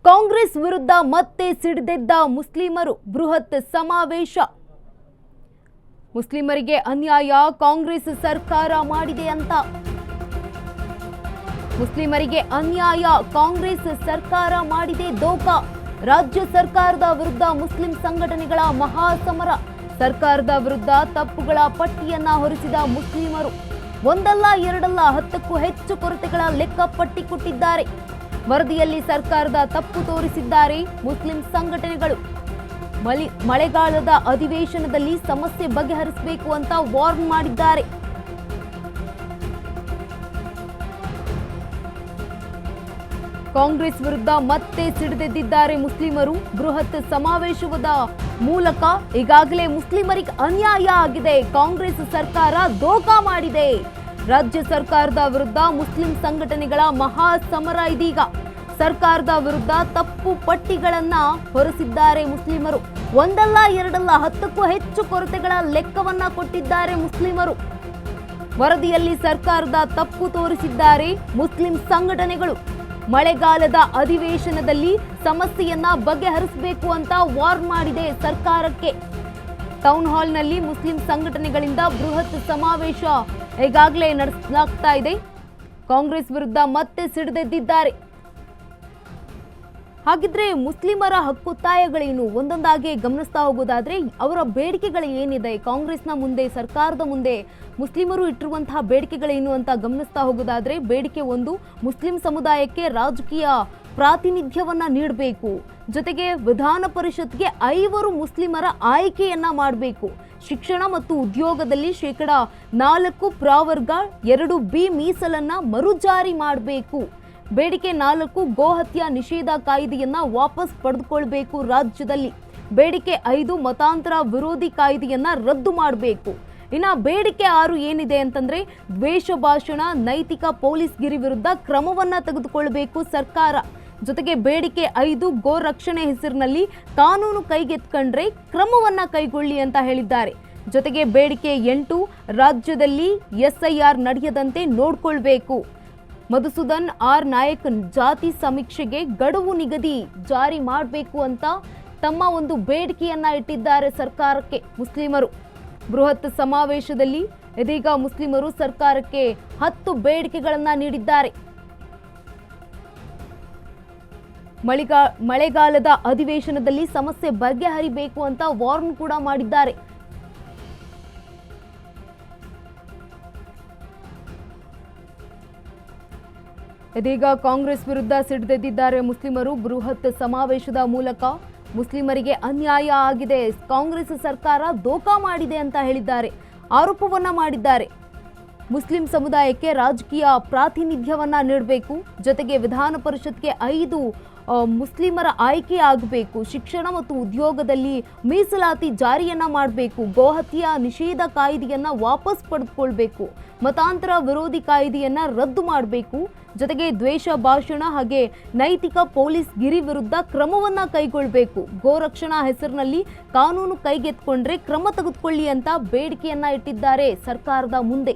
ಕಾಂಗ್ರೆಸ್ ವಿರುದ್ಧ ಮತ್ತೆ ಸಿಡಿದೆದ್ದ ಮುಸ್ಲಿಮರು ಬೃಹತ್ ಸಮಾವೇಶ. ಮುಸ್ಲಿಮರಿಗೆ ಅನ್ಯಾಯ ಕಾಂಗ್ರೆಸ್ ಸರ್ಕಾರ ಮಾಡಿದೆ ಅಂತ. ಮುಸ್ಲಿಮರಿಗೆ ಅನ್ಯಾಯ ಕಾಂಗ್ರೆಸ್ ಸರ್ಕಾರ ಮಾಡಿದೆ ದೋಖಾ. ರಾಜ್ಯ ಸರ್ಕಾರದ ವಿರುದ್ಧ ಮುಸ್ಲಿಂ ಸಂಘಟನೆಗಳ ಮಹಾಸಮರ. ಸರ್ಕಾರದ ವಿರುದ್ಧ ತಪ್ಪುಗಳ ಪಟ್ಟಿಯನ್ನ ಹೊರಿಸಿದ ಮುಸ್ಲಿಮರು ಒಂದಲ್ಲ ಎರಡಲ್ಲ 10ಕ್ಕೂ ಹೆಚ್ಚು ಕೊರತೆಗಳ ಲೆಕ್ಕ ಪಟ್ಟಿ ಕೊಟ್ಟಿದ್ದಾರೆ. ವರದಿಯಲ್ಲಿ ಸರ್ಕಾರದ ತಪ್ಪು ತೋರಿಸಿದ್ದಾರೆ ಮುಸ್ಲಿಂ ಸಂಘಟನೆಗಳು. ಮಳೆಗಾಲದ ಅಧಿವೇಶನದಲ್ಲಿ ಸಮಸ್ಯೆ ಬಗೆಹರಿಸಬೇಕು ಅಂತ ವಾರ್ನ್ ಮಾಡಿದ್ದಾರೆ. ಕಾಂಗ್ರೆಸ್ ವಿರುದ್ಧ ಮತ್ತೆ ಸಿಡಿದೆದ್ದಿದ್ದಾರೆ ಮುಸ್ಲಿಮರು. ಬೃಹತ್ ಸಮಾವೇಶದ ಮೂಲಕ ಈಗಾಗಲೇ ಮುಸ್ಲಿಮರಿಗೆ ಅನ್ಯಾಯ ಆಗಿದೆ, ಕಾಂಗ್ರೆಸ್ ಸರ್ಕಾರ ದೋಖಾ ಮಾಡಿದೆ. ರಾಜ್ಯ ಸರ್ಕಾರದ ವಿರುದ್ಧ ಮುಸ್ಲಿಂ ಸಂಘಟನೆಗಳ ಮಹಾ ಸಮರ ಇದೀಗ. ಸರ್ಕಾರದ ವಿರುದ್ಧ ತಪ್ಪು ಪಟ್ಟಿಗಳನ್ನ ಹೊರಿಸಿದ್ದಾರೆ ಮುಸ್ಲಿಮರು. ಒಂದಲ್ಲ ಎರಡಲ್ಲ 10ಕ್ಕೂ ಹೆಚ್ಚು ಕೊರತೆಗಳ ಲೆಕ್ಕವನ್ನ ಕೊಟ್ಟಿದ್ದಾರೆ ಮುಸ್ಲಿಮರು. ವರದಿಯಲ್ಲಿ ಸರ್ಕಾರದ ತಪ್ಪು ತೋರಿಸಿದ್ದಾರೆ ಮುಸ್ಲಿಂ ಸಂಘಟನೆಗಳು. ಮಳೆಗಾಲದ ಅಧಿವೇಶನದಲ್ಲಿ ಸಮಸ್ಯೆಯನ್ನ ಬಗೆಹರಿಸಬೇಕು ಅಂತ ವಾರ್ನ್ ಮಾಡಿದೆ ಸರ್ಕಾರಕ್ಕೆ. ಟೌನ್ ಹಾಲ್ನಲ್ಲಿ ಮುಸ್ಲಿಂ ಸಂಘಟನೆಗಳಿಂದ ಬೃಹತ್ ಸಮಾವೇಶ ಈಗಾಗಲೇ ನಡೆಸಲಾಗ್ತಾ ಇದೆ. ಕಾಂಗ್ರೆಸ್ ವಿರುದ್ಧ ಮತ್ತೆ ಸಿಡಿದೆದ್ದಿದ್ದಾರೆ. ಹಾಗಿದ್ರೆ ಮುಸ್ಲಿಮರ ಹಕ್ಕೊತ್ತಾಯಗಳೇನು ಒಂದೊಂದಾಗಿ ಗಮನಿಸ್ತಾ ಹೋಗೋದಾದ್ರೆ ಅವರ ಬೇಡಿಕೆಗಳು ಏನಿದೆ, ಕಾಂಗ್ರೆಸ್ನ ಮುಂದೆ ಸರ್ಕಾರದ ಮುಂದೆ ಮುಸ್ಲಿಮರು ಇಟ್ಟಿರುವಂತಹ ಬೇಡಿಕೆಗಳೇನು ಅಂತ ಗಮನಿಸ್ತಾ ಹೋಗೋದಾದ್ರೆ, ಬೇಡಿಕೆ 1, ಮುಸ್ಲಿಂ ಸಮುದಾಯಕ್ಕೆ ರಾಜಕೀಯ ಪ್ರಾತಿನಿಧ್ಯವನ್ನ ನೀಡಬೇಕು. ಜೊತೆಗೆ ವಿಧಾನ ಪರಿಷತ್ಗೆ 5 ಮುಸ್ಲಿಮರ ಆಯ್ಕೆಯನ್ನ ಮಾಡಬೇಕು. ಶಿಕ್ಷಣ ಮತ್ತು ಉದ್ಯೋಗದಲ್ಲಿ 4% ಪ್ರವರ್ಗ 2B ಮೀಸಲನ್ನ ಮರುಜಾರಿ ಮಾಡಬೇಕು. ಬೇಡಿಕೆ 4, ಗೋಹತ್ಯೆ ನಿಷೇಧ ಕಾಯ್ದೆಯನ್ನ ವಾಪಸ್ ಪಡೆದುಕೊಳ್ಬೇಕು ರಾಜ್ಯದಲ್ಲಿ. ಬೇಡಿಕೆ 5, ಮತಾಂತರ ವಿರೋಧಿ ಕಾಯ್ದೆಯನ್ನ ರದ್ದು ಮಾಡಬೇಕು. ಇನ್ನು ಬೇಡಿಕೆ 6 ಏನಿದೆ ಅಂತಂದ್ರೆ, ದ್ವೇಷ ಭಾಷಣ, ನೈತಿಕ ಪೊಲೀಸ್ಗಿರಿ ವಿರುದ್ಧ ಕ್ರಮವನ್ನ ತೆಗೆದುಕೊಳ್ಬೇಕು ಸರ್ಕಾರ. ಜೊತೆಗೆ ಬೇಡಿಕೆ 5, ಗೋ ರಕ್ಷಣೆ ಹೆಸರಿನಲ್ಲಿ ಕಾನೂನು ಕೈಗೆತ್ಕೊಂಡ್ರೆ ಕ್ರಮವನ್ನ ಕೈಗೊಳ್ಳಿ ಅಂತ ಹೇಳಿದ್ದಾರೆ. ಜೊತೆಗೆ ಬೇಡಿಕೆ 8, ರಾಜ್ಯದಲ್ಲಿ SIR ನಡೆಯದಂತೆ ನೋಡ್ಕೊಳ್ಬೇಕು. ಮಧುಸೂದನ್ R ನಾಯಕ್ ಜಾತಿ ಸಮೀಕ್ಷೆಗೆ ಗಡುವು ನಿಗದಿ ಜಾರಿ ಮಾಡಬೇಕು ಅಂತ ತಮ್ಮ ಒಂದು ಬೇಡಿಕೆಯನ್ನ ಇಟ್ಟಿದ್ದಾರೆ ಸರ್ಕಾರಕ್ಕೆ ಮುಸ್ಲಿಮರು. ಬೃಹತ್ ಸಮಾವೇಶದಲ್ಲಿ ಇದೀಗ ಮುಸ್ಲಿಮರು ಸರ್ಕಾರಕ್ಕೆ 10 ಬೇಡಿಕೆಗಳನ್ನ ನೀಡಿದ್ದಾರೆ. ಮಳೆಗಾಲದ ಅಧಿವೇಶನದಲ್ಲಿ ಸಮಸ್ಯೆ ಬಗೆಹರಿಬೇಕು ಅಂತ ವಾರ್ನ್ ಕೂಡ ಮಾಡಿದ್ದಾರೆ. ಇದೀಗ ಕಾಂಗ್ರೆಸ್ ವಿರುದ್ಧ ಸಿಡಿದೆದ್ದಿದ್ದಾರೆ ಮುಸ್ಲಿಮರು. ಬೃಹತ್ ಸಮಾವೇಶದ ಮೂಲಕ ಮುಸ್ಲಿಮರಿಗೆ ಅನ್ಯಾಯ ಆಗಿದೆ, ಕಾಂಗ್ರೆಸ್ ಸರ್ಕಾರ ದೋಖಾ ಮಾಡಿದೆ ಅಂತ ಹೇಳಿದ್ದಾರೆ, ಆರೋಪವನ್ನ ಮಾಡಿದ್ದಾರೆ. ಮುಸ್ಲಿಂ ಸಮುದಾಯಕ್ಕೆ ರಾಜಕೀಯ ಪ್ರಾತಿನಿಧ್ಯವನ್ನ ನೀಡಬೇಕು. ಜೊತೆಗೆ ವಿಧಾನ ಪರಿಷತ್ಗೆ 5 ಮುಸ್ಲಿಮರ ಆಯ್ಕೆ ಆಗಬೇಕು. ಶಿಕ್ಷಣ ಮತ್ತು ಉದ್ಯೋಗದಲ್ಲಿ ಮೀಸಲಾತಿ ಜಾರಿಯನ್ನ ಮಾಡಬೇಕು. ಗೋಹತ್ಯೆ ನಿಷೇಧ ಕಾಯ್ದೆಯನ್ನ ವಾಪಸ್ ಪಡೆದುಕೊಳ್ಬೇಕು. ಮತಾಂತರ ವಿರೋಧಿ ಕಾಯ್ದೆಯನ್ನ ರದ್ದು ಮಾಡಬೇಕು. ಜೊತೆಗೆ ದ್ವೇಷ ಭಾಷಣ ಹಾಗೆ ನೈತಿಕ ಪೊಲೀಸ್ ಗಿರಿ ವಿರುದ್ಧ ಕ್ರಮವನ್ನ ಕೈಗೊಳ್ಳಬೇಕು. ಗೋರಕ್ಷಣಾ ಹೆಸರಿನಲ್ಲಿ ಕಾನೂನು ಕೈಗೆತ್ಕೊಂಡ್ರೆ ಕ್ರಮ ತೆಗೆದುಕೊಳ್ಳಿ ಅಂತ ಬೇಡಿಕೆಯನ್ನ ಇಟ್ಟಿದ್ದಾರೆ ಸರ್ಕಾರದ ಮುಂದೆ.